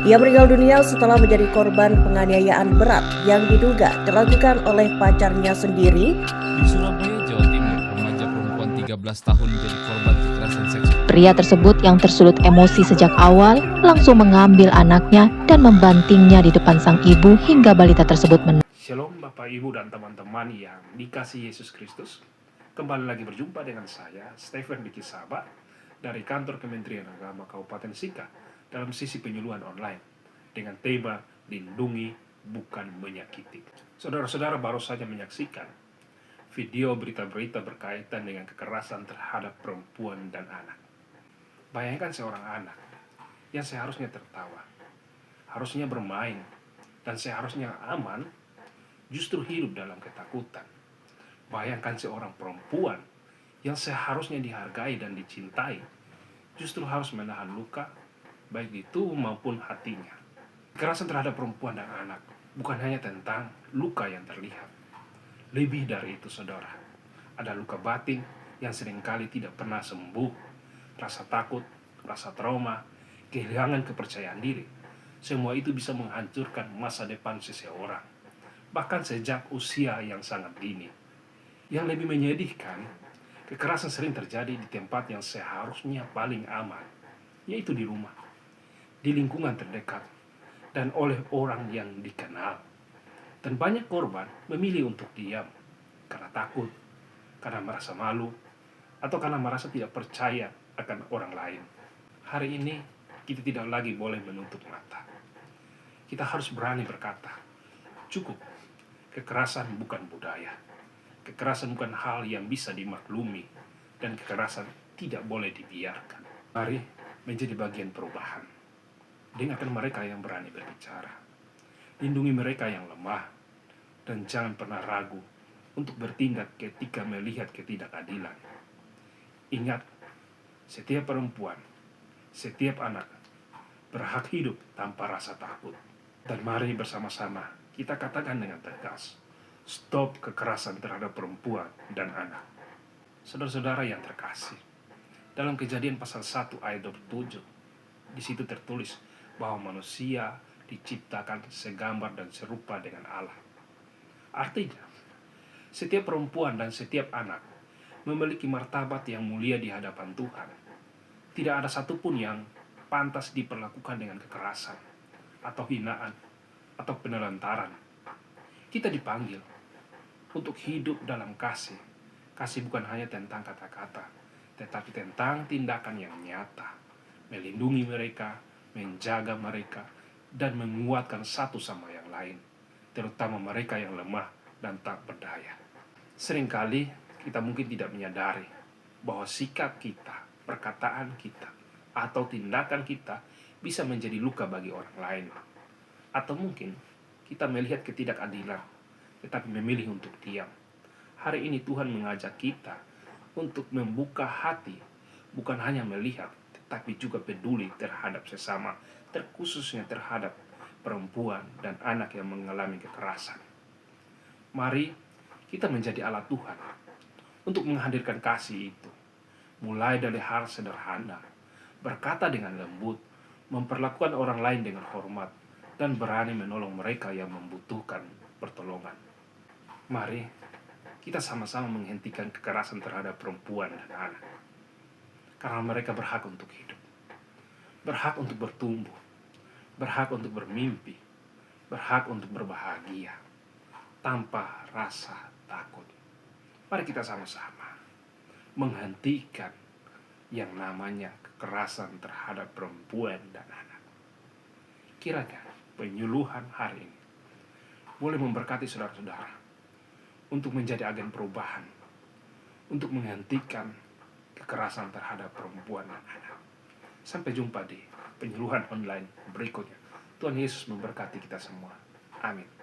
Ia meninggal dunia setelah menjadi korban penganiayaan berat yang diduga dilakukan oleh pacarnya sendiri. Di Surabaya, Jawa Timur, remaja perempuan 13 tahun menjadi korban kekerasan seksual. Pria tersebut yang tersulut emosi sejak awal langsung mengambil anaknya dan membantingnya di depan sang ibu hingga balita tersebut menangis. Shalom Bapak Ibu dan teman-teman yang dikasihi Yesus Kristus. Kembali lagi berjumpa dengan saya, Stephen Diki Sabak, dari kantor Kementerian Agama Kabupaten Sika dalam sisi penyuluhan online dengan tema Lindungi Bukan Menyakiti. Saudara-saudara baru saja menyaksikan video berita-berita berkaitan dengan kekerasan terhadap perempuan dan anak. Bayangkan seorang anak yang seharusnya tertawa, harusnya bermain, dan seharusnya aman, justru hidup dalam ketakutan. Bayangkan seorang perempuan yang seharusnya dihargai dan dicintai, justru harus menahan luka, baik di tubuh maupun hatinya. Kekerasan terhadap perempuan dan anak bukan hanya tentang luka yang terlihat. Lebih dari itu, saudara. Ada luka batin yang seringkali tidak pernah sembuh. Rasa takut, rasa trauma, kehilangan kepercayaan diri. Semua itu bisa menghancurkan masa depan seseorang, bahkan sejak usia yang sangat dini. Yang lebih menyedihkan, kekerasan sering terjadi di tempat yang seharusnya paling aman, yaitu di rumah, di lingkungan terdekat, dan oleh orang yang dikenal. Dan banyak korban memilih untuk diam, karena takut, karena merasa malu, atau karena merasa tidak percaya akan orang lain. Hari ini, kita tidak lagi boleh menutup mata. Kita harus berani berkata, cukup, kekerasan bukan budaya. Kekerasan bukan hal yang bisa dimaklumi, dan kekerasan tidak boleh dibiarkan. Mari menjadi bagian perubahan. Dengarkan mereka yang berani berbicara. Lindungi mereka yang lemah, dan jangan pernah ragu untuk bertindak ketika melihat ketidakadilan. Ingat, setiap perempuan, setiap anak berhak hidup tanpa rasa takut. Dan mari bersama-sama kita katakan dengan tegas, stop kekerasan terhadap perempuan dan anak. Saudara-saudara yang terkasih, dalam Kejadian pasal 1 ayat 27, di situ tertulis bahwa manusia diciptakan segambar dan serupa dengan Allah. Artinya, setiap perempuan dan setiap anak memiliki martabat yang mulia di hadapan Tuhan. Tidak ada satupun yang pantas diperlakukan dengan kekerasan, atau hinaan, atau penelantaran. Kita dipanggil untuk hidup dalam kasih. Kasih bukan hanya tentang kata-kata, tetapi tentang tindakan yang nyata. Melindungi mereka, menjaga mereka, dan menguatkan satu sama yang lain, terutama mereka yang lemah dan tak berdaya. Seringkali kita mungkin tidak menyadari bahwa sikap kita, perkataan kita, atau tindakan kita bisa menjadi luka bagi orang lain. Atau mungkin kita melihat ketidakadilan, tetapi memilih untuk diam. Hari ini Tuhan mengajak kita untuk membuka hati, bukan hanya melihat, tetapi juga peduli terhadap sesama, terkhususnya terhadap perempuan dan anak yang mengalami kekerasan. Mari kita menjadi alat Tuhan untuk menghadirkan kasih itu, mulai dari hal sederhana, berkata dengan lembut, memperlakukan orang lain dengan hormat, dan berani menolong mereka yang membutuhkan pertolongan. Mari kita sama-sama menghentikan kekerasan terhadap perempuan dan anak, karena mereka berhak untuk hidup, berhak untuk bertumbuh, berhak untuk bermimpi, berhak untuk berbahagia tanpa rasa takut. Mari kita sama-sama menghentikan yang namanya kekerasan terhadap perempuan dan anak. Kiranya penyuluhan hari ini boleh memberkati saudara-saudara untuk menjadi agen perubahan, untuk menghentikan kekerasan terhadap perempuan dan anak. Sampai jumpa di penyuluhan online berikutnya. Tuhan Yesus memberkati kita semua. Amin.